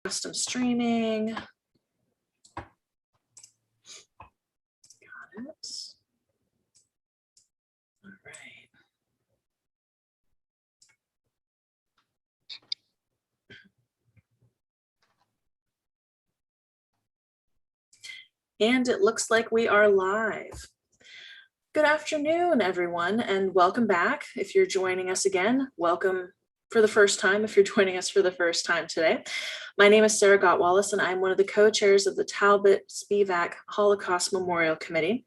I'm streaming. Got it. All right. And it looks like we are live. Good afternoon, everyone, and welcome back. If you're joining us again, welcome for the first time if you're joining us for the first time today. My name is Sarah Gottwallis, and I'm one of the co-chairs of the Talbot Spivak Holocaust Memorial Committee.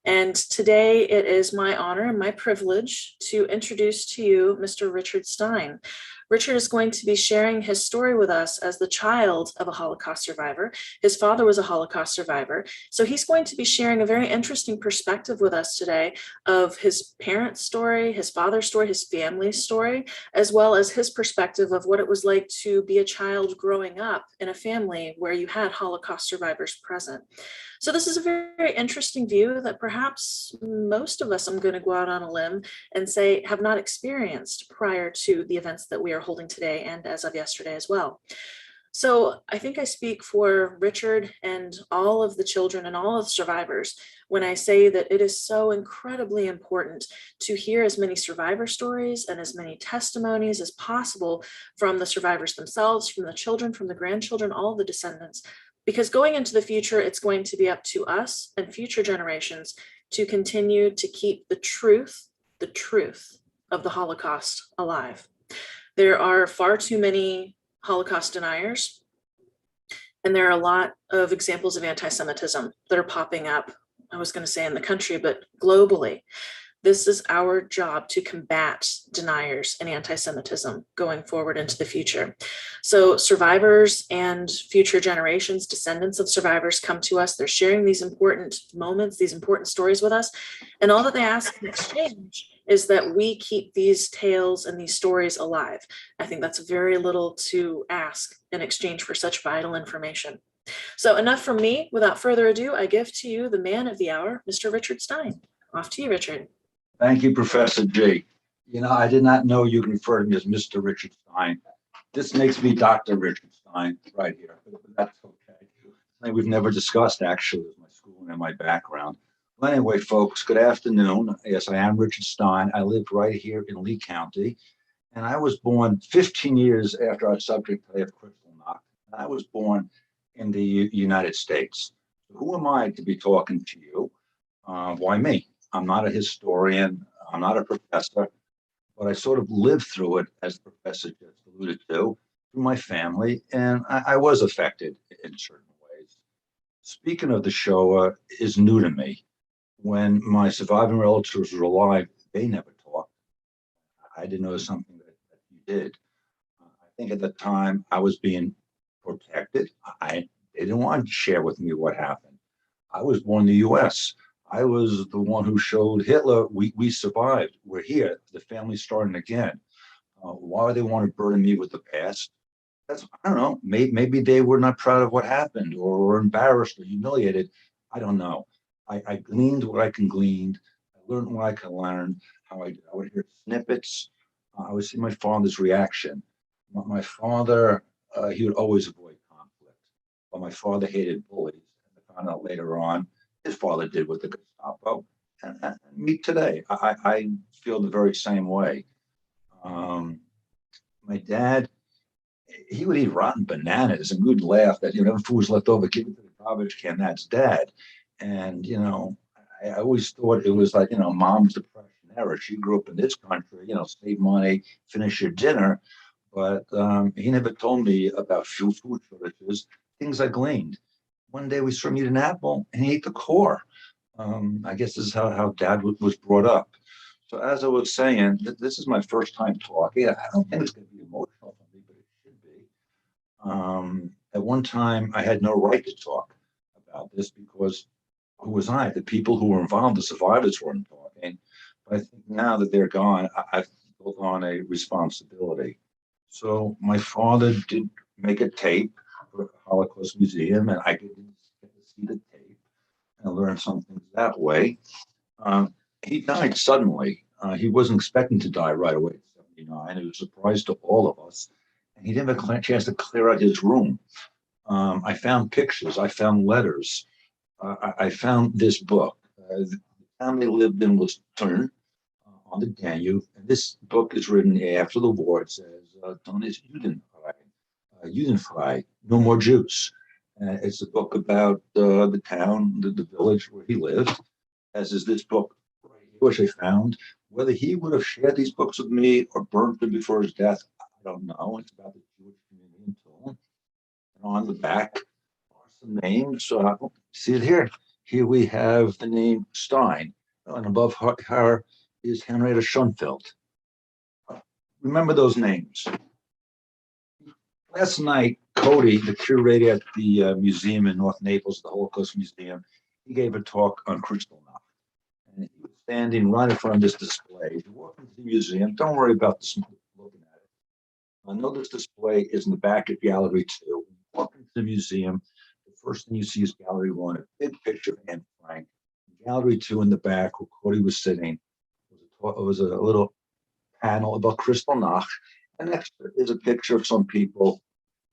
And today it is my honor and my privilege to introduce to you Mr. Richard Stein. Richard is going to be sharing his story with us as the child of a Holocaust survivor. His father was a Holocaust survivor. So he's going to be sharing a very interesting perspective with us today of his parents' story, his father's story, his family's story, as well as his perspective of what it was like to be a child growing up in a family where you had Holocaust survivors present. So this is a very interesting view that perhaps most of us, I'm going to go out on a limb and say, have not experienced prior to the events that we are holding today and as of yesterday as well. So I think I speak for Richard and all of the children and all of the survivors when I say that it is so incredibly important to hear as many survivor stories and as many testimonies as possible from the survivors themselves, from the children, from the grandchildren, all the descendants. Because going into the future, it's going to be up to us and future generations to continue to keep the truth of the Holocaust alive. There are far too many Holocaust deniers, and there are a lot of examples of anti-Semitism that are popping up, I was going to say in the country, but globally. This is our job to combat deniers and anti-Semitism going forward into the future. So survivors and future generations, descendants of survivors come to us. They're sharing these important moments, these important stories with us. And all that they ask in exchange is that we keep these tales and these stories alive. I think that's very little to ask in exchange for such vital information. So enough from me. Without further ado, I give to you the man of the hour, Mr. Richard Stein. Off to you, Richard. Thank you, Professor G. You know, I did not know you could refer to me as Mr. Richard Stein. This makes me Dr. Richard Stein right here, but that's okay. We've never discussed actually my schooling and my background. Well, anyway, folks, good afternoon. Yes, I am Richard Stein. I live right here in Lee County, and I was born 15 years after our subject today of Kristallnacht. I was born in the United States. Who am I to be talking to you? Why me? I'm not a historian, I'm not a professor, but I sort of lived through it, as the professor just alluded to, through my family, and I was affected in certain ways. Speaking of the Shoah is new to me. When my surviving relatives were alive, they never talked. I didn't know something that you did. I think at the time I was being protected. They didn't want to share with me what happened. I was born in the US. I was the one who showed Hitler, we survived. We're here. The family's starting again. Why they want to burden me with the past? I don't know. Maybe they were not proud of what happened or were embarrassed or humiliated. I don't know. I gleaned what I can glean. I learned what I can learn. How I would hear snippets. I would see my father's reaction. My father, he would always avoid conflict. But my father hated bullies. And I found out later on, his father did with the Gestapo, and me today. I feel the very same way. My dad, he would eat rotten bananas and we'd laugh that, if food was left over, give it to the garbage can, that's dad. And, I always thought it was like, mom's depression era. She grew up in this country, save money, finish your dinner. But he never told me about food shortages, things I gleaned. One day we saw him eat an apple and he ate the core. I guess this is how dad was brought up. So as I was saying, this is my first time talking. I don't think it's going to be emotional for me, but it should be. At one time, I had no right to talk about this because who was I? The people who were involved, the survivors, weren't talking. But I think now that they're gone, I've built on a responsibility. So my father did make a tape for the Holocaust Museum, and I get to see the tape and learn something that way. He died suddenly. He wasn't expecting to die right away at 79. It was a surprise to all of us. And he didn't have a chance to clear out his room. I found pictures. I found letters. I found this book. The town they lived in was Thun on the Danube. And this book is written after the war. It says, Thun is Judenfrei, no more Jews. It's a book about the town, the village where he lived, as is this book, which I found. Whether he would have shared these books with me or burnt them before his death, I don't know. It's about the Jewish community in Tulln. And on the back are some names. See it here. Here we have the name Stein, and above her is Henrietta Schoenfeld. Remember those names. Last night, Cody, the curator at the museum in North Naples, the Holocaust Museum, he gave a talk on Kristallnacht. And he was standing right in front of this display. If you walk into the museum, don't worry about the looking at it. I know this display is in the back of Gallery 2. When you walk into the museum, the first thing you see is Gallery 1, a big picture of Anne Frank. Gallery 2 in the back, where Cody was sitting, was a little panel about Kristallnacht. And next is a picture of some people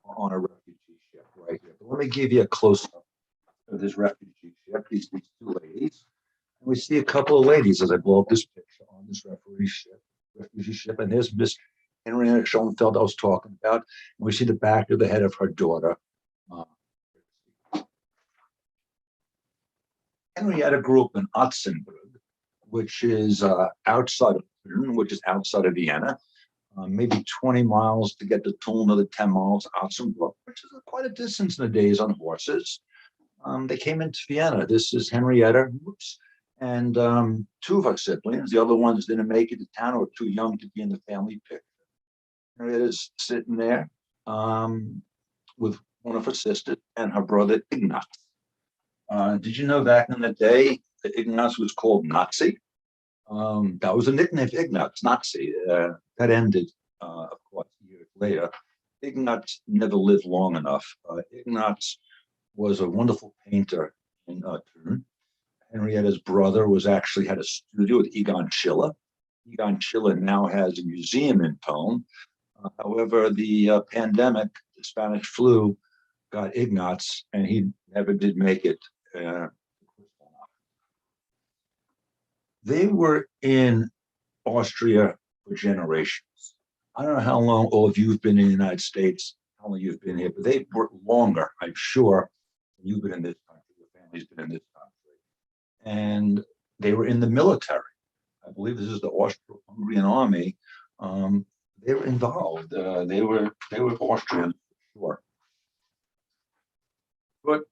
on a refugee ship right here. But let me give you a close-up of this refugee ship, these two ladies. And we see a couple of ladies as I blow up this picture on this refugee ship. And there's Miss Henrietta Schoenfeld I was talking about. And we see the back of the head of her daughter. Henrietta grew up in Otzenburg, which is outside of Bern, which is outside of Vienna. Maybe 20 miles to get to Tulln, another 10 miles Otzenburg, which is quite a distance in the days on horses. They came into Vienna. This is Henrietta, and two of her siblings. The other ones didn't make it to town or were too young to be in the family picture. Henrietta's sitting there with one of her sisters and her brother Ignaz. Did you know back in the day that Ignaz was called Nazi? That was a nickname for Ignaz, Nazi. That ended, of course, years later. Ignaz never lived long enough. Ignaz was a wonderful painter in Thun. Henrietta's brother actually had a studio with Egon Schiele. Egon Schiele now has a museum in Thun. However, the pandemic, the Spanish flu, got Ignaz, and he never did make it. They were in Austria for generations. I don't know how long all of you have been in the United States, how long you've been here, but they were longer, I'm sure, than you've been in this country, your family's been in this country. And they were in the military. I believe this is the Austro-Hungarian army. They were involved. They were Austrian, for sure. But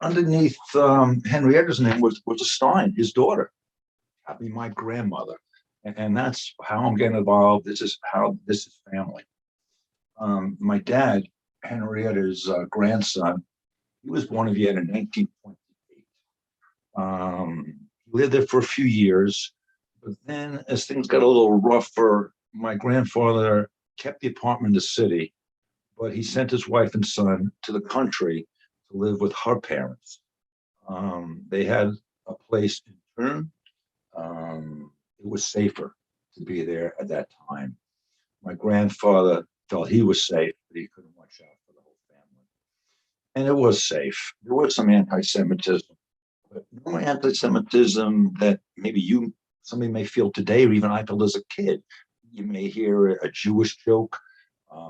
underneath Henrietta's name was a Stein, his daughter. I mean, my grandmother. And that's how I'm getting involved. This is family. My dad, Henrietta's grandson, he was born in Vienna in 1928. He lived there for a few years, but then as things got a little rougher, my grandfather kept the apartment in the city, but he sent his wife and son to the country to live with her parents. They had a place in Thun. It was safer to be there at that time. My grandfather felt he was safe, but he couldn't watch out for the whole family. And it was safe. There was some anti-Semitism, but no anti-Semitism that maybe somebody may feel today, or even I felt as a kid. You may hear a Jewish joke.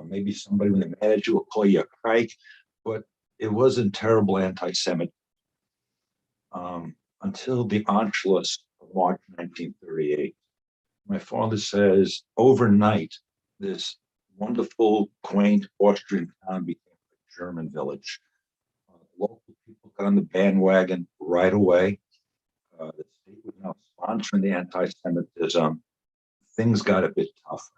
Maybe somebody, when they're mad at you, will call you a Kreik, but it wasn't terrible anti-Semitism until the Anschluss of March 1938. My father says overnight, this wonderful, quaint Austrian town became a German village. Local people got on the bandwagon right away. The state was now sponsoring the anti-Semitism. Things got a bit tougher.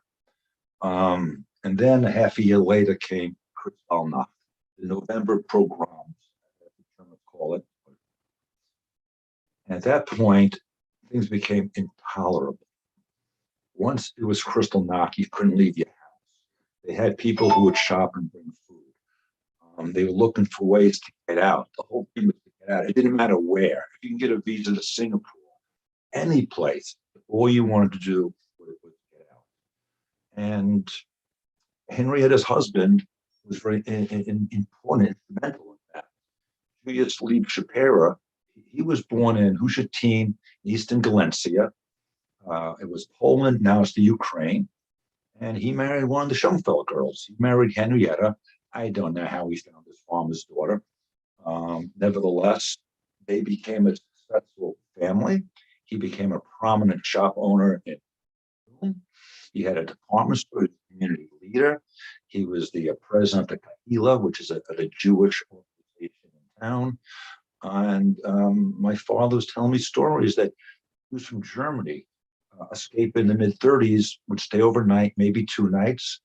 And then a half a year later came Kristallnacht, the November pogroms, as the Germans call it. And at that point, things became intolerable. Once it was Kristallnacht, you couldn't leave your house. They had people who would shop and bring food. They were looking for ways to get out. The whole thing was to get out. It didn't matter where. If you can get a visa to Singapore, any place, all you wanted to do was get out. And Henrietta's husband was very important, instrumental in that. Julius Lieb Shapira, he was born in Hushatin, Eastern Galicia. It was Poland, now it's the Ukraine. And he married one of the Schoenfeld girls. He married Henrietta. I don't know how he found his farmer's daughter. Nevertheless, they became a successful family. He became a prominent shop owner in Brooklyn. He had a department store, he was a community leader. He was the president of the Kahila, which is a Jewish organization in town. And my father was telling me stories that he was from Germany, escape in the mid 30s, would stay overnight, maybe 2 nights.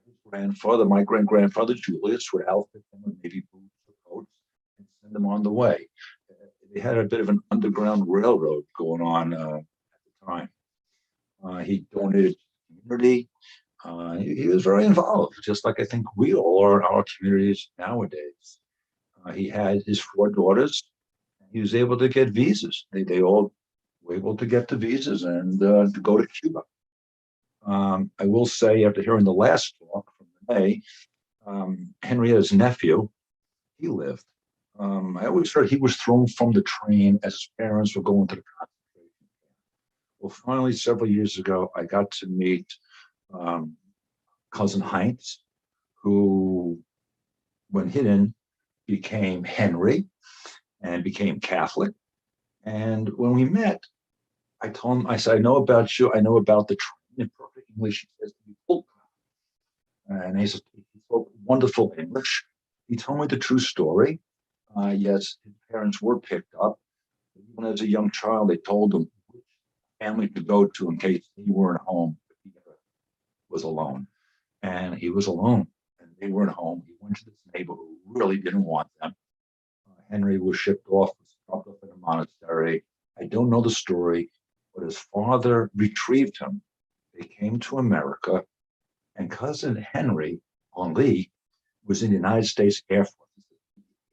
His grandfather, my grandfather Julius, would outfit them with maybe boots or coats and send them on the way. They had a bit of an underground railroad going on at the time. He donated to the community. He was very involved, just like I think we all are in our communities nowadays. He had his 4 daughters. He was able to get visas. They all were able to get the visas and to go to Cuba. I will say, after hearing the last talk from Renee, Henrietta's nephew, he lived. I always heard he was thrown from the train as his parents were going to the concentration camp. Well, finally, several years ago, I got to meet cousin Heinz, who, when hidden, became Henry and became Catholic. And when we met, I told him, I said, I know about you. I know about the train. In perfect English, he says, and he spoke wonderful English. He told me the true story. Yes, his parents were picked up. Even as a young child, they told him which family to go to in case he weren't home, if he ever was alone. And he was alone, and they weren't home. He went to this neighbor who really didn't want them. Henry was shipped off, was dropped off in a monastery. I don't know the story, but his father retrieved him. They came to America, and cousin Henry, Henri, was in the United States Air Force.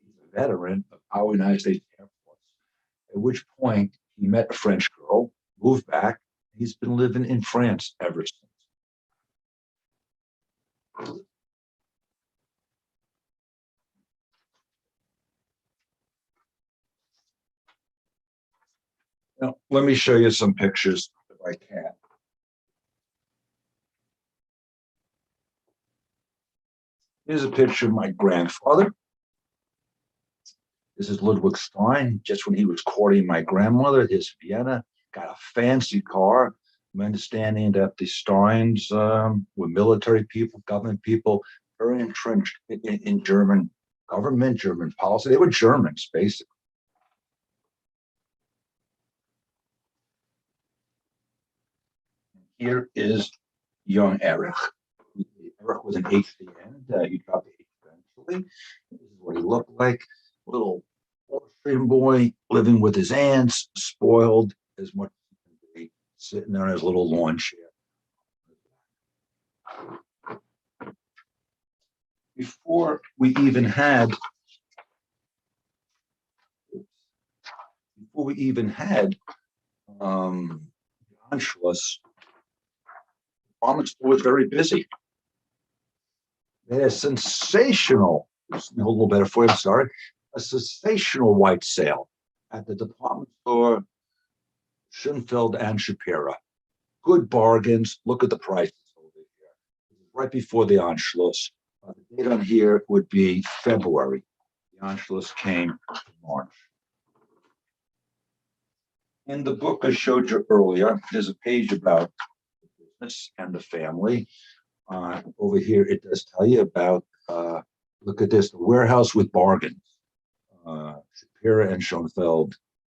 He's a veteran of our United States Air Force. At which point he met a French girl, moved back. He's been living in France ever since. Now, let me show you some pictures if I can. Here's a picture of my grandfather. This is Ludwig Stein, just when he was courting my grandmother, his Vienna, got a fancy car. My understanding that the Steins were military people, government people, very entrenched in German government, German policy. They were Germans, basically. Here is young Erich. Erich was an HDN. He dropped the H eventually. This is what he looked like. Little Austrian boy living with his aunts, spoiled as much as he can be, sitting there in his little lawn chair. Before we even had Anschluss, the store was very busy. They had a sensational, a little better for you, I'm sorry, a sensational white sale at the department store, Schoenfeld and Shapira. Good bargains. Look at the prices over here. Right before the Anschluss. The date on here would be February. The Anschluss came in March. In the book I showed you earlier, there's a page about the business and the family. Over here, it does tell you about, look at this, the warehouse with bargains. Shapira and Schoenfeld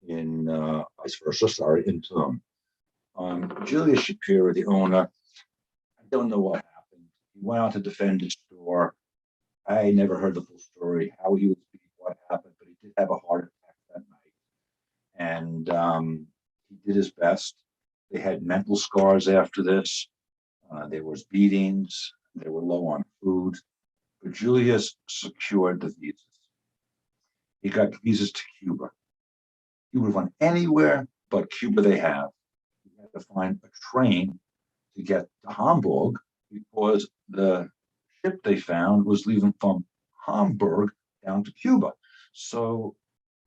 in, vice versa, sorry, in Thun. Julius Shapira, the owner, I don't know what happened. He went out to defend his store. I never heard the full story, how he was beat, what happened, but he did have a heart attack that night. And he did his best. They had mental scars after this. There was beatings. They were low on food. But Julius secured the visas. He got visas to Cuba. He would have gone anywhere but Cuba they have. He had to find a train to get to Hamburg because the ship they found was leaving from Hamburg down to Cuba. So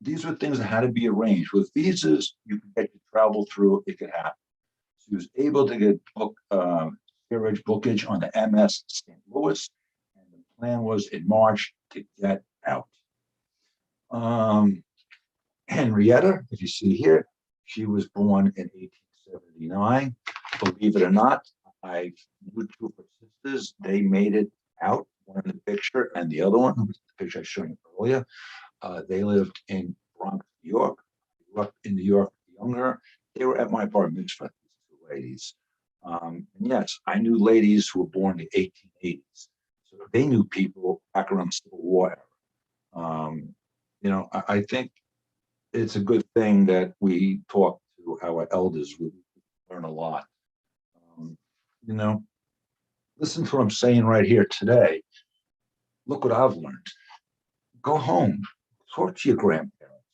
these were things that had to be arranged. With visas, you could get to travel through, it could happen. So he was able to get steerage bookage on the MS St. Louis, and the plan was in March to get out. Henrietta, if you see here, she was born in 1879. Believe it or not, I knew two of her sisters. They made it out, one in the picture and the other one, the picture I showed you earlier. They lived in Bronx, New York. I grew up in New York younger. They were at my bar mitzvah, these two ladies. And yes, I knew ladies who were born in the 1880s. So they knew people back around the Civil War era. I think it's a good thing that we talk to our elders. We learn a lot. Um, you know, listen to what I'm saying right here today. Look what I've learned. Go home, talk to your grandparents.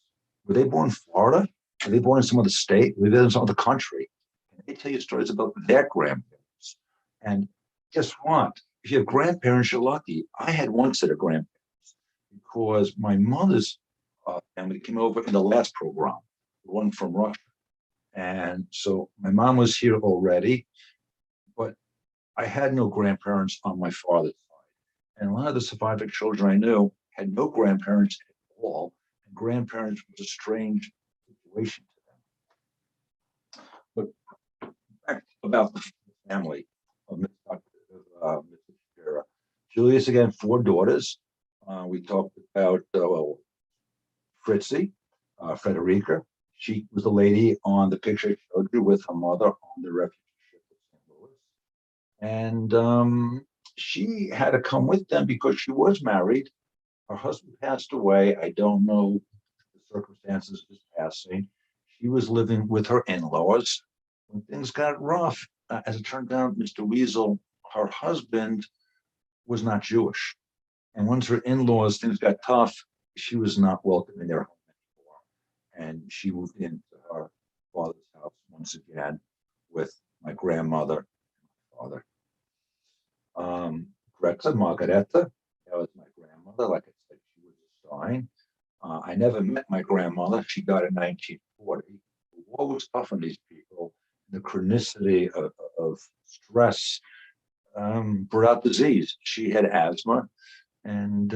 Were they born in Florida? Were they born in some other state? Were they in some other country? And they tell you stories about their grandparents. And guess what? If you have grandparents, you're lucky. I had one set of grandparents because my mother's family came over in the last program, the one from Russia. And so my mom was here already, but I had no grandparents on my father's side. And a lot of the surviving children I knew had no grandparents at all. And grandparents was a strange situation to them. But back about the family of Mrs. Shapira. Julius, again, 4 daughters. We talked about Fritzy, Frederica. She was the lady on the picture I showed you with her mother on the refugee ship at St. Louis. And she had to come with them because she was married. Her husband passed away. I don't know the circumstances of his passing. She was living with her in-laws. When things got rough, as it turned out, Mr. Weasel, her husband, was not Jewish. And once her in-laws, things got tough, she was not welcome in their home anymore. And she moved into her father's house once again with my grandmother and my father. Greta Margareta, that was my grandmother. Like I said, she was a Stein. I never met my grandmother. She died in 1940. The war was tough on these people. The chronicity of stress brought out disease. She had asthma, and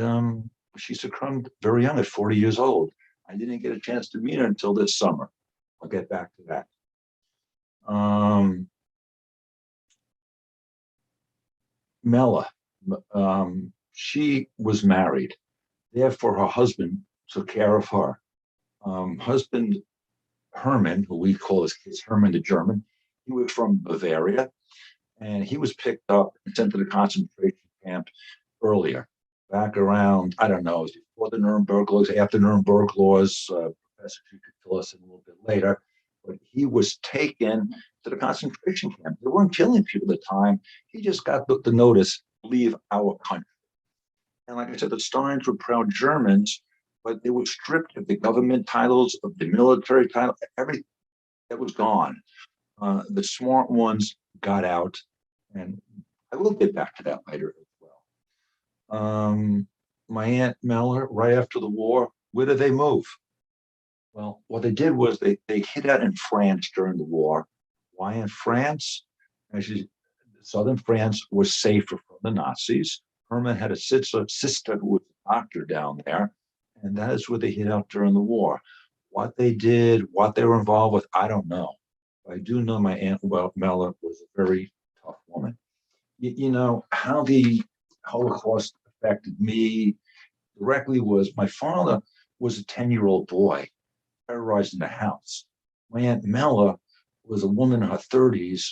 she succumbed very young at 40 years old. I didn't get a chance to meet her until this summer. I'll get back to that. Mela, she was married. Therefore, her husband took care of her. Husband Herman, who we call his kids Herman the German, he was from Bavaria, and he was picked up and sent to the concentration camp earlier, back around, I don't know, before the Nuremberg laws, after Nuremberg laws. Professor, you could fill us in a little bit later. But he was taken to the concentration camp. They weren't killing people at the time. He just got the notice, leave our country. And like I said, the Steins were proud Germans, but they were stripped of the government titles, of the military title, everything that was gone. The smart ones got out, and I will get back to that later as well. My Aunt Miller, right after the war, where did they move? Well, what they did was they hid out in France during the war. Why in France? Actually, southern France was safer from the Nazis. Herman had a sister who was a doctor down there, and that is where they hid out during the war. What they did, what they were involved with, I don't know. I do know my Aunt Mella was a very tough woman. You know, how the Holocaust affected me directly was my father was a 10-year-old boy terrorized in the house. My Aunt Mella was a woman in her 30s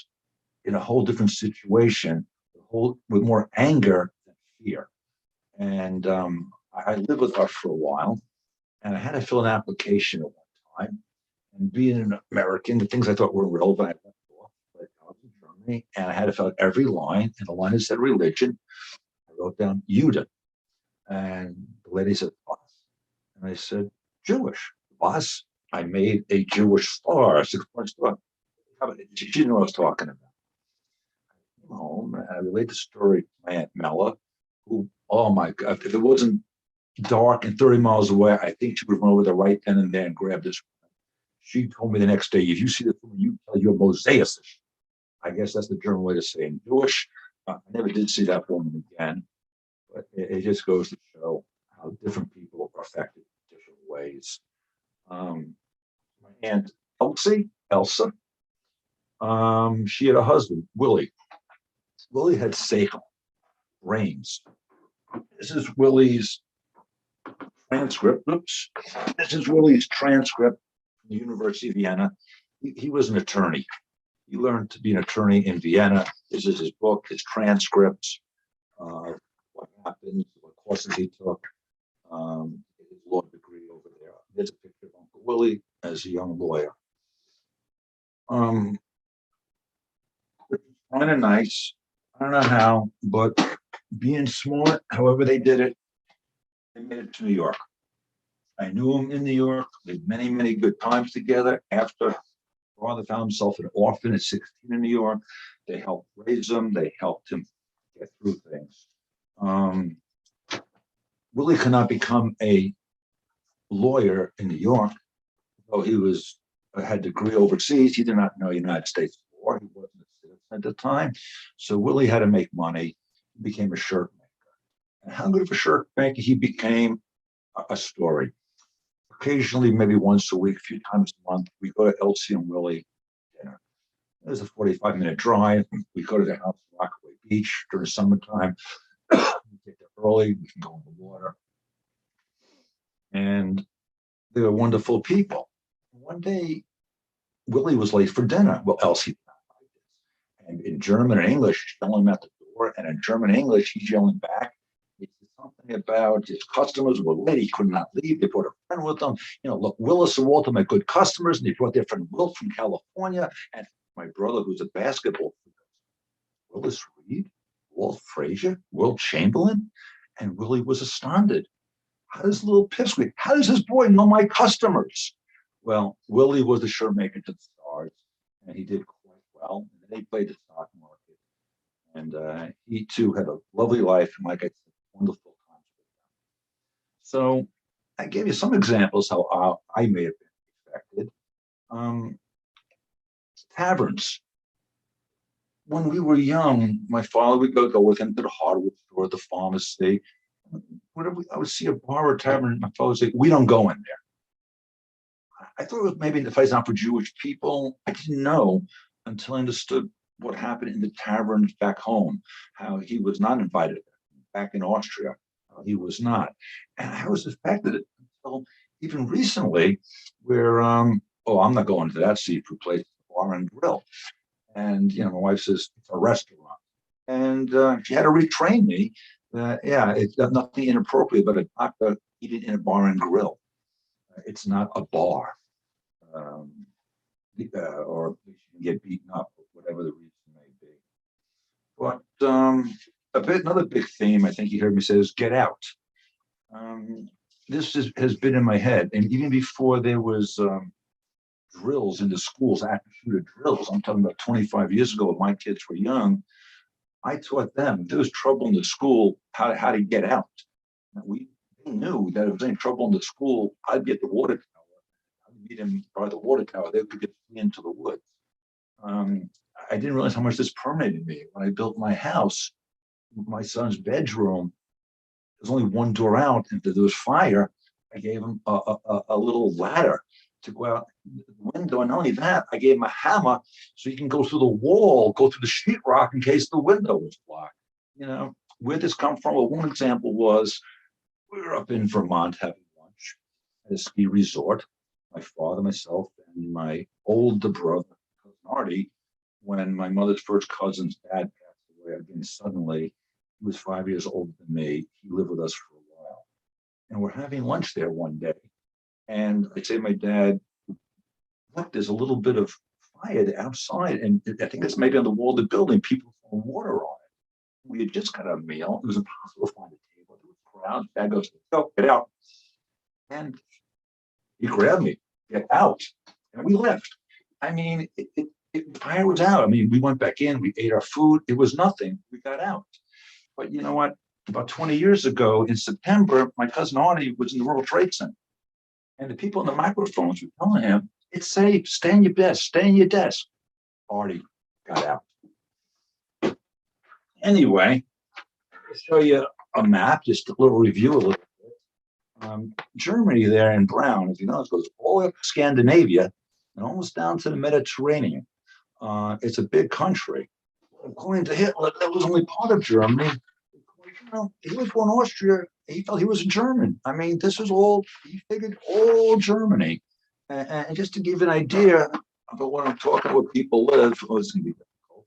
in a whole different situation, with more anger than fear. And I lived with her for a while, and I had to fill an application at one time. And being an American, the things I thought were relevant, I left off. Like I was in Germany, and I had to fill out every line, and the line that said religion. I wrote down Judah, and the lady said, "Boss," and I said, "Jewish." "Boss, I made a Jewish star, a 6-point star." She didn't know what I was talking about. I came home and I relayed the story to my Aunt Mella. who, oh my God, if it wasn't dark and 30 miles away, I think she would run over the right then and there and grab this. She told me the next day, if you see this woman, you tell you're mosaicist. I guess that's the German way to say in Jewish. I never did see that woman again, but it just goes to show how different people are affected in different ways. My aunt Elsa, she had a husband, Willie. Willie had seichel, brains. This is Willie's transcript. Oops. This is Willie's transcript from the University of Vienna. He was an attorney. He learned to be an attorney in Vienna. This is his book, his transcripts, what happened, what courses he took, his law degree over there. There's a picture of Uncle Willie as a young lawyer. Kind of nice. I don't know how, but being smart, however they did it, they made it to New York. I knew him in New York. We had many, many good times together. After father found himself an orphan at 16 in New York, they helped raise him. They helped him get through things. Willie could not become a lawyer in New York, though he had a degree overseas. He did not know United States law. He wasn't a citizen at the time. So Willie had to make money. He became a shirt maker. And how good of a shirt maker he became, a story. Occasionally, maybe once a week, a few times a month, we go to Elsie and Willie dinner. There's a 45-minute drive. We go to their house in Rockaway Beach during the summertime. We get there early. We can go in the water. And they were wonderful people. One day, Willie was late for dinner. Well, Elsie did not like this. And in German and English, she's yelling him at the door. And in German and English, he's yelling back. It's something about his customers were late. He could not leave. They brought a friend with them. Look, Willis and Walter, my good customers. And they brought their friend Will from California. And my brother, who's a basketball player. Willis Reed, Walt Frazier, Will Chamberlain. And Willie was astounded. How does little pipsqueak, how does this boy know my customers? Well, Willie was the shirt maker to the stars, and he did quite well. And they played the stock market. And he too had a lovely life, and like I said, wonderful times with them. So I gave you some examples how I may have been affected. Taverns. When we were young, my father would go with him to the hardware store, the pharmacy. Whenever I would see a bar or tavern, my father would say, "We don't go in there." I thought it was maybe the place not for Jewish people. I didn't know until I understood what happened in the taverns back home, how he was not invited back in Austria. He was not. And I was affected until even recently where, I'm not going to that seafood place, bar and grill. And, my wife says, it's a restaurant. And she had to retrain me that, it's nothing inappropriate, but a doctor eating in a bar and grill. It's not a bar. Or you can get beaten up, whatever the reason may be. But another big theme, I think you heard me say, is get out. This has been in my head. And even before there was drills in the schools, active shooter drills, I'm talking about 25 years ago when my kids were young, I taught them if there was trouble in the school, how to get out. They knew that if there was any trouble in the school, I'd be at the water tower. I'd meet them by the water tower. They could get into the woods. I didn't realize how much this permeated me. When I built my house, my son's bedroom, there's only one door out. And if there was fire, I gave him a little ladder to go out the window. And not only that, I gave him a hammer so he can go through the wall, go through the sheetrock in case the window was blocked. Where this come from? Well, one example was we were up in Vermont having lunch at a ski resort. My father, myself, and my older brother, cousin Artie, when my mother's first cousin's dad passed away again suddenly. He was 5 years older than me. He lived with us for a while. And we're having lunch there one day. And I say to my dad, look, there's a little bit of fire outside. And I think it's maybe on the wall of the building. People throwing water on it. We had just got a meal. It was impossible to find a table. There was crowds. Dad goes, go, get out. And he grabbed me, get out. And we left. I mean, fire was out. I mean, we went back in, we ate our food. It was nothing. We got out. But you know what? about 20 years ago in September, my cousin Artie was in the World Trade Center. And the people in the microphones were telling him, it's safe, stay in your desk, stay in your desk. Artie got out. Anyway, I'll show you a map, just a little review a little bit. Germany there in brown, as you know, it goes all the way up to Scandinavia and almost down to the Mediterranean. It's a big country. According to Hitler, that was only part of Germany. He was born Austria. He felt he was a German. I mean, this was all, he figured all Germany. And just to give you an idea about what I'm talking about, where people live, oh, it's going to be difficult.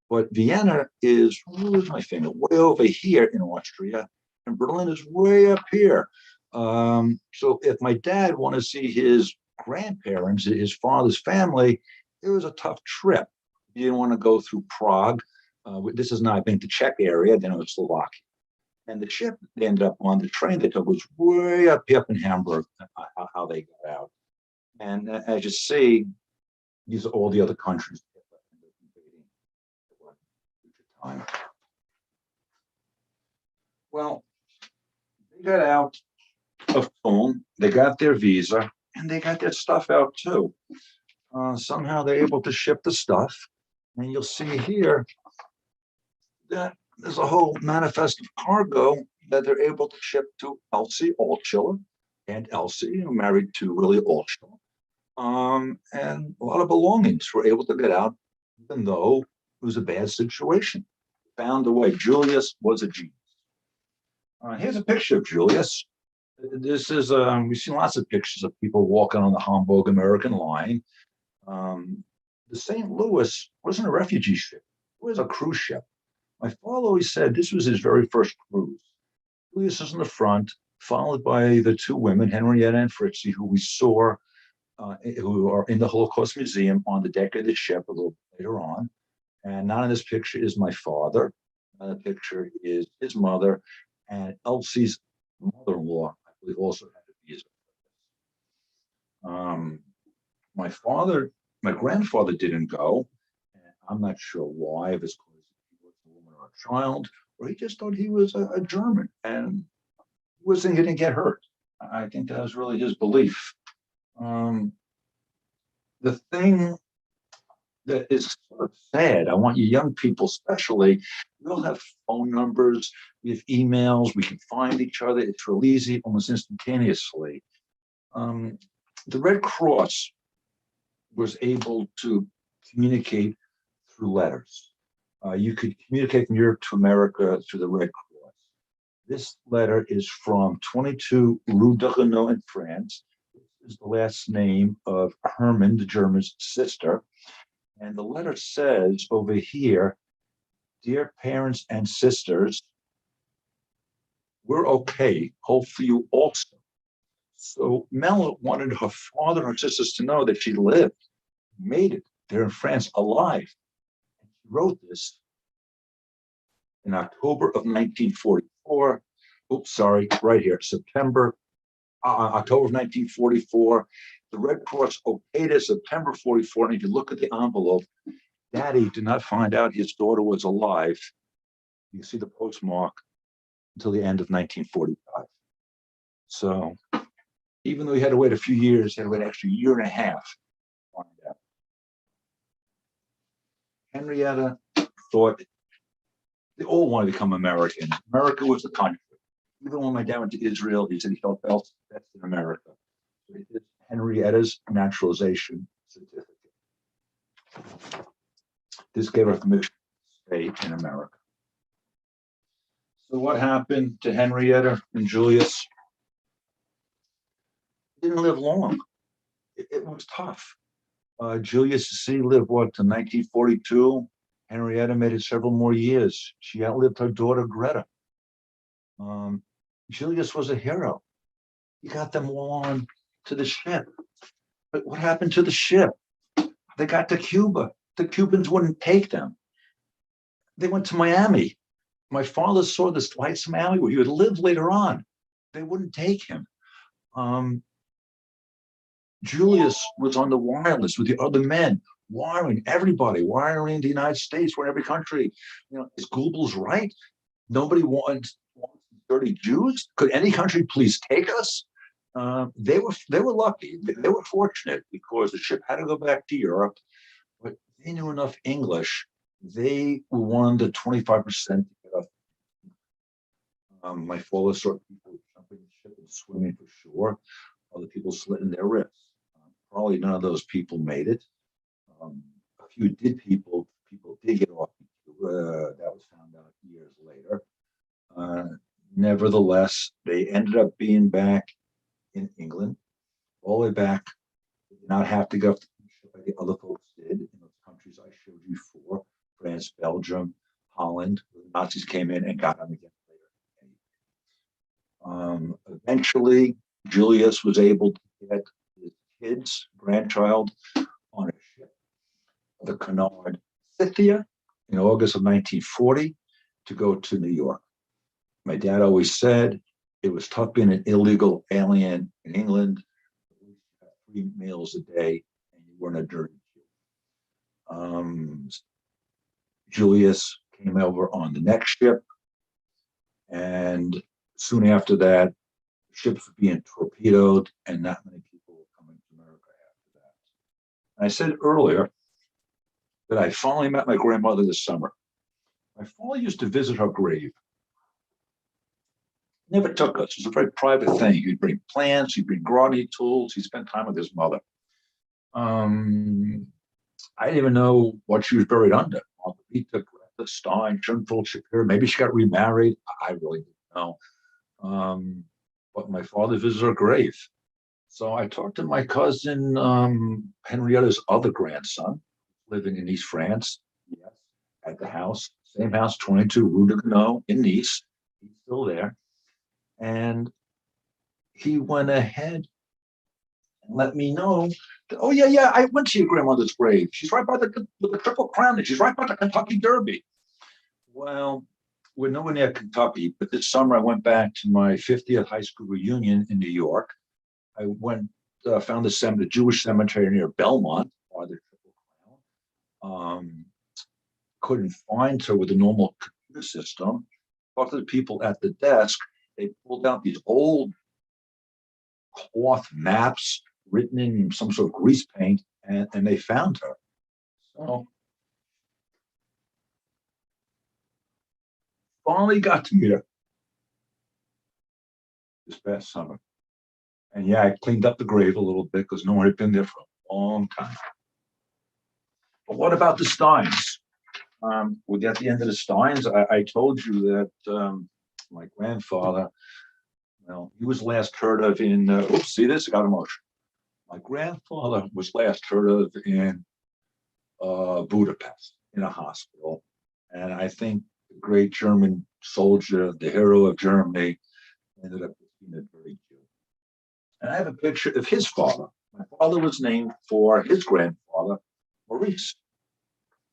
But Vienna is, where's my finger? Way over here in Austria, and Berlin is way up here. So if my dad wanted to see his grandparents, his father's family, it was a tough trip. He didn't want to go through Prague. This has not been the Czech area, then it was Slovakia. And the ship they ended up on, the train they took was way up in Hamburg, how they got out. And as you see, these are all the other countries. Well, they got out of Ulm, they got their visa, and they got their stuff out too. Somehow they're able to ship the stuff. And you'll see here that there's a whole manifest of cargo that they're able to ship to Elsie Altschiller and Elsie, who married to Willie Altschiller. And a lot of belongings were able to get out, even though it was a bad situation. Found a way. Julius was a genius. Here's a picture of Julius. This is, we've seen lots of pictures of people walking on the Hamburg-American line. The St. Louis wasn't a refugee ship. It was a cruise ship. My father always said this was his very first cruise. Julius is in the front, followed by the two women, Henrietta and Fritzie, who we saw, who are in the Holocaust Museum on the deck of the ship a little later on. And not in this picture is my father. The picture is his mother, and Elsie's mother-in-law, I believe, also had a visa. My grandfather didn't go. And I'm not sure why, if it's because he was a woman or a child, or he just thought he was a German and he wasn't going to get hurt. I think that was really his belief. The thing that is sort of sad, I want you young people especially, we all have phone numbers, we have emails, we can find each other, it's real easy, almost instantaneously. The Red Cross was able to communicate through letters. You could communicate from Europe to America through the Red Cross. This letter is from 22 Rue de Renault in France. This is the last name of Herman, the German's sister. And the letter says over here, dear parents and sisters, we're okay. Hopefully you also. So Mel wanted her father and her sisters to know that she lived, made it. They're in France alive. And she wrote this in October of 1944. Oops, sorry, right here, October of 1944. The Red Cross okayed it September 44. And if you look at the envelope, Daddy did not find out his daughter was alive. You see the postmark until the end of 1945. So even though he had to wait a few years, he had to wait actually a year and a half to find out. Henrietta thought they all want to become Americans. America was the country. Even when my dad went to Israel, he said he felt best in America. So he did Henrietta's naturalization certificate. This gave her permission to stay in America. So what happened to Henrietta and Julius? Didn't live long. It was tough. Julius C. lived what to 1942. Henrietta made it several more years. She outlived her daughter Greta. Julius was a hero. He got them all on to the ship. But what happened to the ship? They got to Cuba. The Cubans wouldn't take them. They went to Miami. My father saw this flight to Miami where he would live later on. They wouldn't take him. Julius was on the wireless with the other men, wiring everybody, wiring the United States, wiring every country. You know, is Goebbels right? Nobody wanted dirty Jews? Could any country please take us? They were lucky. They were fortunate because the ship had to go back to Europe, but they knew enough English. They were one of the 25% to get off. My father saw people jumping the ship and swimming for shore. Other people slitting their wrists. Probably none of those people made it. A few did. People did get off. That was found out years later. Nevertheless, they ended up being back in England, all the way back. They did not have to go up the ship like the other folks did in those countries I showed you before: France, Belgium, Holland. The Nazis came in and got them again later. Eventually, Julius was able to get his kids, grandchild, on a ship, the Canard Scythia, in August of 1940, to go to New York. My dad always said it was tough being an illegal alien in England. You had 3 meals a day, and you weren't a dirty Jew. Julius came over on the next ship, and soon after that, ships were being torpedoed, and not many people were coming to America after that. And I said earlier that I finally met my grandmother this summer. My father used to visit her grave. Never took us. It was a very private thing. He'd bring plants, he'd bring gardening tools, he spent time with his mother. I didn't even know what she was buried under. Margarita, Greta, Stein, Schoenfeld, Shapiro. Maybe she got remarried. I really didn't know. But my father visited her grave. So I talked to my cousin, Henrietta's other grandson, living in East France. Yes, at the house, same house, 22 Rue de Canot in Nice. He's still there. And he went ahead and let me know that, oh, yeah, I went to your grandmother's grave. She's right by with the Triple Crown, and she's right by the Kentucky Derby. Well, we're nowhere near Kentucky, but this summer I went back to my 50th high school reunion in New York. I found the Jewish cemetery near Belmont, by the Triple Crown. Couldn't find her with a normal computer system. Talked to the people at the desk. They pulled out these old cloth maps written in some sort of grease paint, and they found her. So finally got to meet her this past summer. And yeah, I cleaned up the grave a little bit because no one had been there for a long time. But what about the Steins? At the end of the Steins, I told you that my grandfather, well, he was last heard of in, see this, I got emotional. My grandfather was last heard of in Budapest in a hospital. And I think the great German soldier, the hero of Germany, ended up being a very Jew. And I have a picture of his father. My father was named for his grandfather, Maurice.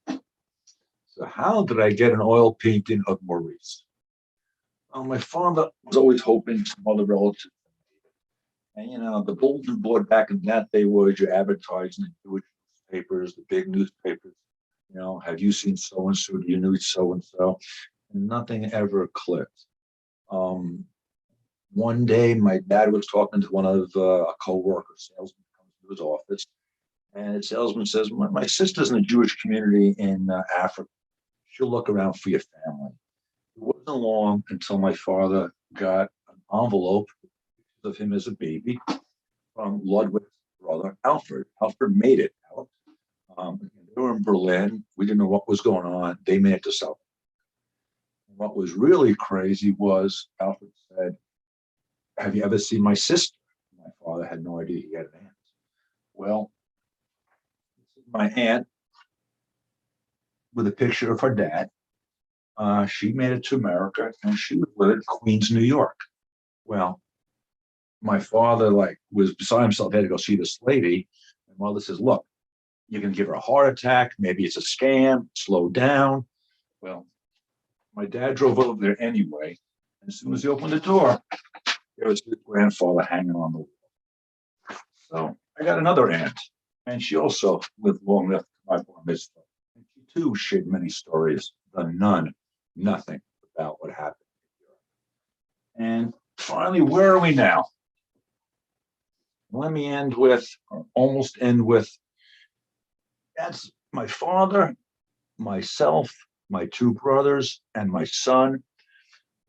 So how did I get an oil painting of Maurice? Well, my father was always hoping some other relatives. And, the bulletin board back in that day was your advertising in Jewish newspapers, the big newspapers. Have you seen so-and-so? Do you know so-and-so? And nothing ever clicked. One day, my dad was talking to one of a co-worker, salesman, comes to his office, and the salesman says, my sister's in the Jewish community in Africa. She'll look around for your family. It wasn't long until my father got an envelope of him as a baby from Ludwig's brother, Alfred. Alfred made it out. They were in Berlin. We didn't know what was going on. They made it to South. What was really crazy was Alfred said, have you ever seen my sister? My father had no idea he had an aunt. Well, this is my aunt with a picture of her dad. She made it to America, and she was living in Queens, New York. Well, my father was beside himself. He had to go see this lady. And mother says, look, you can give her a heart attack. Maybe it's a scam. Slow down. Well, my dad drove over there anyway. And as soon as he opened the door, there was his grandfather hanging on the wall. So I got another aunt, and she also lived long enough to my bar mitzvah. And she too shared many stories, but nothing about what happened. And finally, where are we now? Let me almost end with, that's my father, myself, my two brothers, and my son.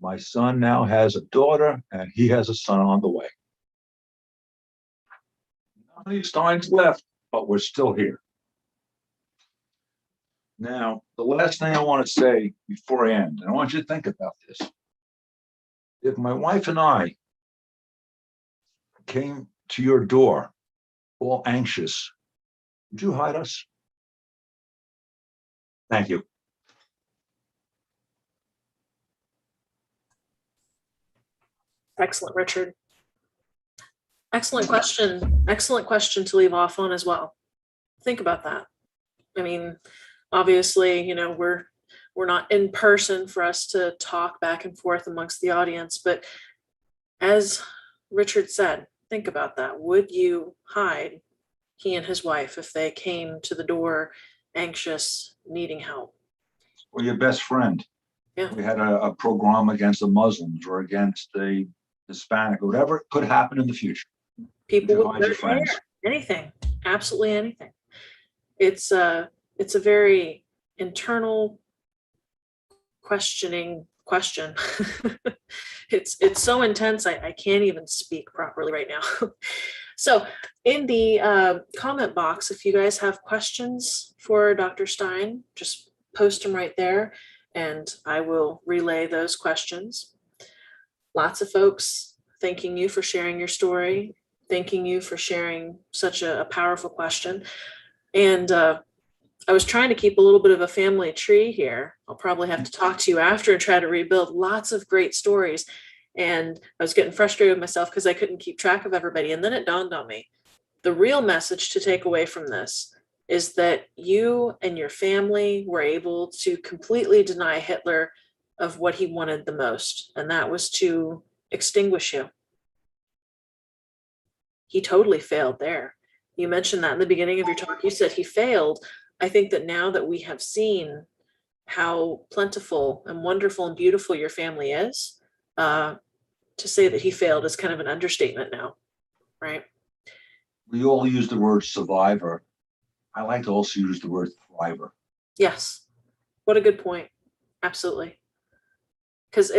My son now has a daughter, and he has a son on the way. None of these Steins left, but we're still here. Now, the last thing I want to say before I end, and I want you to think about this. If my wife and I came to your door all anxious, would you hide us? Thank you. Excellent, Richard. Excellent question. Excellent question to leave off on as well. Think about that. I mean, obviously, you know, we're not in person for us to talk back and forth amongst the audience, but as Richard said, think about that. Would you hide he and his wife if they came to the door anxious, needing help? Or your best friend. Yeah. We had a program against the Muslims or against the Hispanic, or whatever could happen in the future. People with their hair, anything, absolutely anything. It's a very internal questioning question. It's so intense, I can't even speak properly right now. So in the comment box, if you guys have questions for Dr. Stein, just post them right there and I will relay those questions. Lots of folks thanking you for sharing your story, thanking you for sharing such a powerful question. And I was trying to keep a little bit of a family tree here. I'll probably have to talk to you after and try to rebuild lots of great stories. And I was getting frustrated with myself because I couldn't keep track of everybody. And then it dawned on me, the real message to take away from this is that you and your family were able to completely deny Hitler of what he wanted the most, and that was to extinguish you. He totally failed there. You mentioned that in the beginning of your talk. You said he failed. I think that now that we have seen how plentiful and wonderful and beautiful your family is, to say that he failed is kind of an understatement now, right? We all use the word survivor. I like to also use the word thriver. Yes. What a good point. Absolutely. Because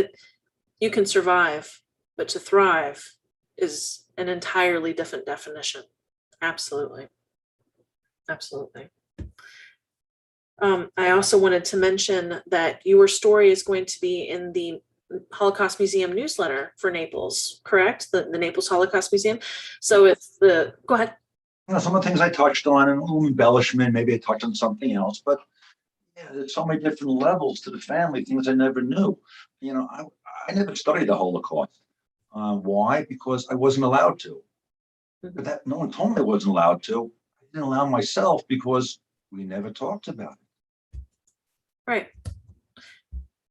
you can survive, but to thrive is an entirely different definition. Absolutely. Absolutely. I also wanted to mention that your story is going to be in the Holocaust Museum newsletter for Naples, correct? The Naples Holocaust Museum. So it's go ahead. You know, some of the things I touched on and a little embellishment, maybe I touched on something else, but yeah, there's so many different levels to the family, things I never knew. You know, I never studied the Holocaust. Why? Because I wasn't allowed to. But that no one told me I wasn't allowed to. I didn't allow myself because we never talked about it. Right.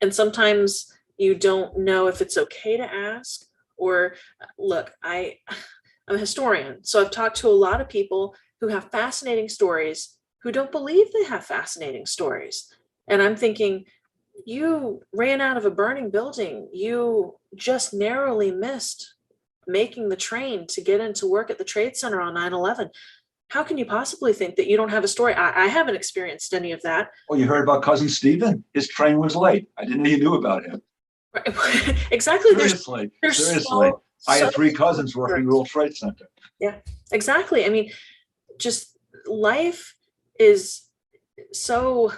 And sometimes you don't know if it's okay to ask, or look, I'm a historian, so I've talked to a lot of people who have fascinating stories who don't believe they have fascinating stories. And I'm thinking, you ran out of a burning building. You just narrowly missed making the train to get into work at the Trade Center on 9/11. How can you possibly think that you don't have a story? I haven't experienced any of that. Oh, you heard about cousin Steven? His train was late. I didn't know you knew about him. Exactly. Seriously. So, I had three cousins working at World Trade Center. Yeah, exactly. I mean, just life is so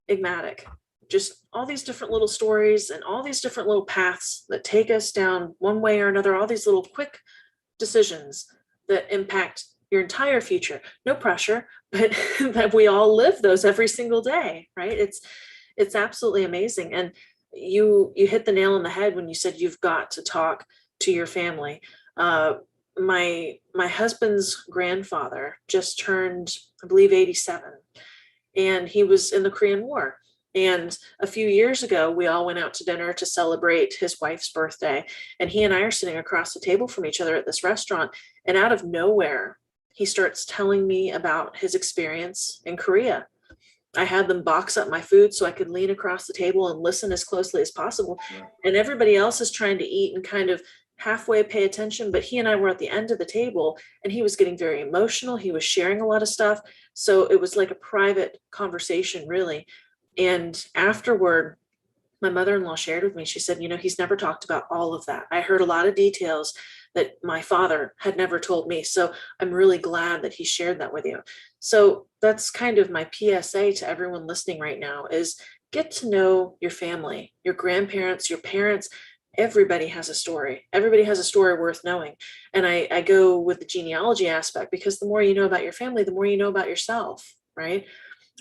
enigmatic. Just all these different little stories and all these different little paths that take us down one way or another, all these little quick decisions that impact your entire future. No pressure, but that we all live those every single day, right? It's absolutely amazing. And you hit the nail on the head when you said you've got to talk to your family. My husband's grandfather just turned, I believe, 87, and he was in the Korean War. And a few years ago, we all went out to dinner to celebrate his wife's birthday. And he and I are sitting across the table from each other at this restaurant. And out of nowhere, he starts telling me about his experience in Korea. I had them box up my food so I could lean across the table and listen as closely as possible. Yeah. And everybody else is trying to eat and kind of halfway pay attention, but he and I were at the end of the table and he was getting very emotional. He was sharing a lot of stuff. So it was like a private conversation, really. And afterward, my mother-in-law shared with me, she said, he's never talked about all of that. I heard a lot of details that my father had never told me. So I'm really glad that he shared that with you. So that's kind of my PSA to everyone listening right now is get to know your family, your grandparents, your parents. Everybody has a story. Everybody has a story worth knowing. And I go with the genealogy aspect because the more you know about your family, the more you know about yourself, right?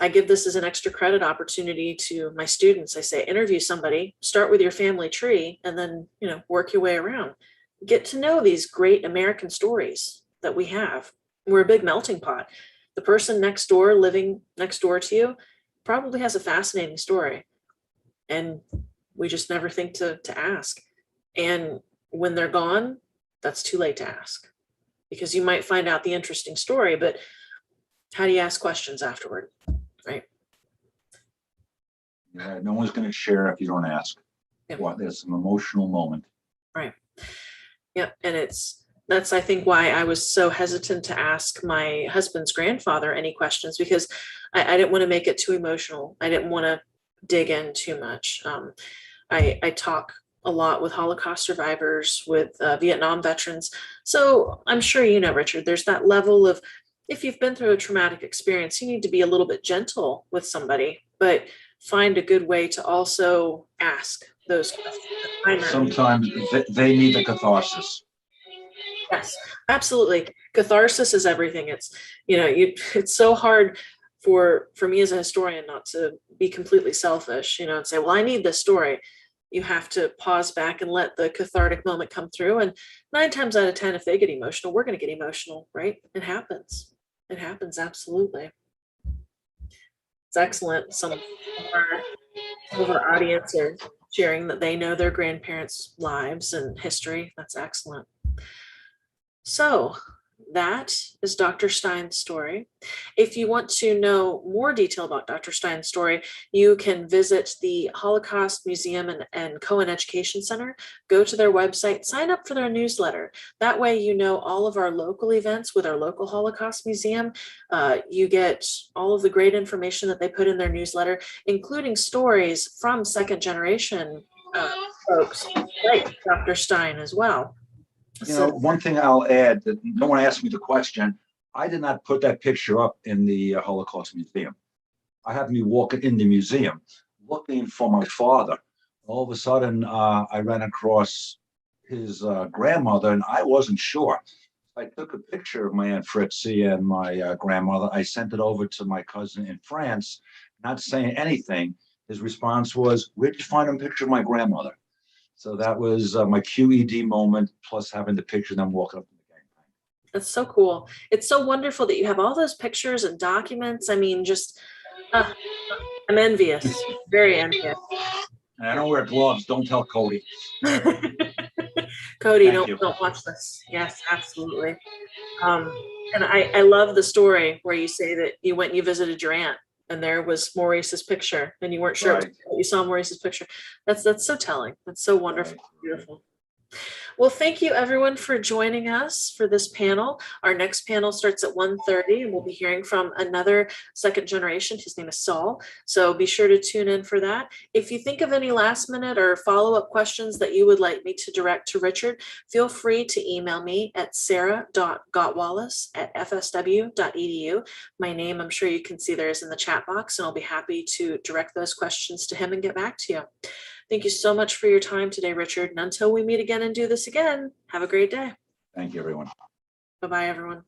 I give this as an extra credit opportunity to my students. I say, interview somebody, start with your family tree, and then, work your way around. Get to know these great American stories that we have. We're a big melting pot. The person next door, living next door to you, probably has a fascinating story. And we just never think to ask. And when they're gone, that's too late to ask because you might find out the interesting story, but how do you ask questions afterward? Right. Yeah, no one's going to share if you don't ask. Yeah. Well, there's some emotional moment. Right. Yep. And that's, I think, why I was so hesitant to ask my husband's grandfather any questions because I didn't want to make it too emotional. I didn't want to dig in too much. I talk a lot with Holocaust survivors, with Vietnam veterans. So I'm sure Richard, there's that level of, if you've been through a traumatic experience, you need to be a little bit gentle with somebody, but find a good way to also ask those questions. Sometimes they need the catharsis. Yes, absolutely. Catharsis is everything. It's, it's so hard for me as a historian not to be completely selfish, and say, well, I need this story. You have to pause back and let the cathartic moment come through. And 9 times out of 10, if they get emotional, we're going to get emotional, right? It happens. It happens. Absolutely. It's excellent. Some of our audience are sharing that they know their grandparents' lives and history. That's excellent. So that is Dr. Stein's story. If you want to know more detail about Dr. Stein's story, you can visit the Holocaust Museum and Cohen Education Center, go to their website, sign up for their newsletter. That way you know all of our local events with our local Holocaust Museum. You get all of the great information that they put in their newsletter, including stories from second generation folks like Dr. Stein as well. One thing I'll add that no one asked me the question, I did not put that picture up in the Holocaust Museum. I happened to be walking in the museum looking for my father. All of a sudden, I ran across his grandmother, and I wasn't sure. I took a picture of my Aunt Fritzie and my grandmother. I sent it over to my cousin in France, not saying anything. His response was, where'd you find a picture of my grandmother? So that was my QED moment, plus having the picture of them walking up to the gang. That's so cool. It's so wonderful that you have all those pictures and documents. I mean, just, I'm envious, very envious. And I don't wear gloves. Don't tell Cody. Cody, don't watch this. Yes, absolutely. And I love the story where you say that you went and you visited your aunt and there was Maurice's picture and you weren't sure Right. you saw Maurice's picture. That's so telling. That's so wonderful. Right. Beautiful. Well, thank you everyone for joining us for this panel. Our next panel starts at 1:30 and we'll be hearing from another second generation. His name is Saul. So be sure to tune in for that. If you think of any last minute or follow-up questions that you would like me to direct to Richard, feel free to email me at sarah.gottwallace@fsw.edu. My name, I'm sure you can see there is in the chat box, and I'll be happy to direct those questions to him and get back to you. Thank you so much for your time today, Richard. And until we meet again and do this again, have a great day. Thank you, everyone. Bye-bye, everyone.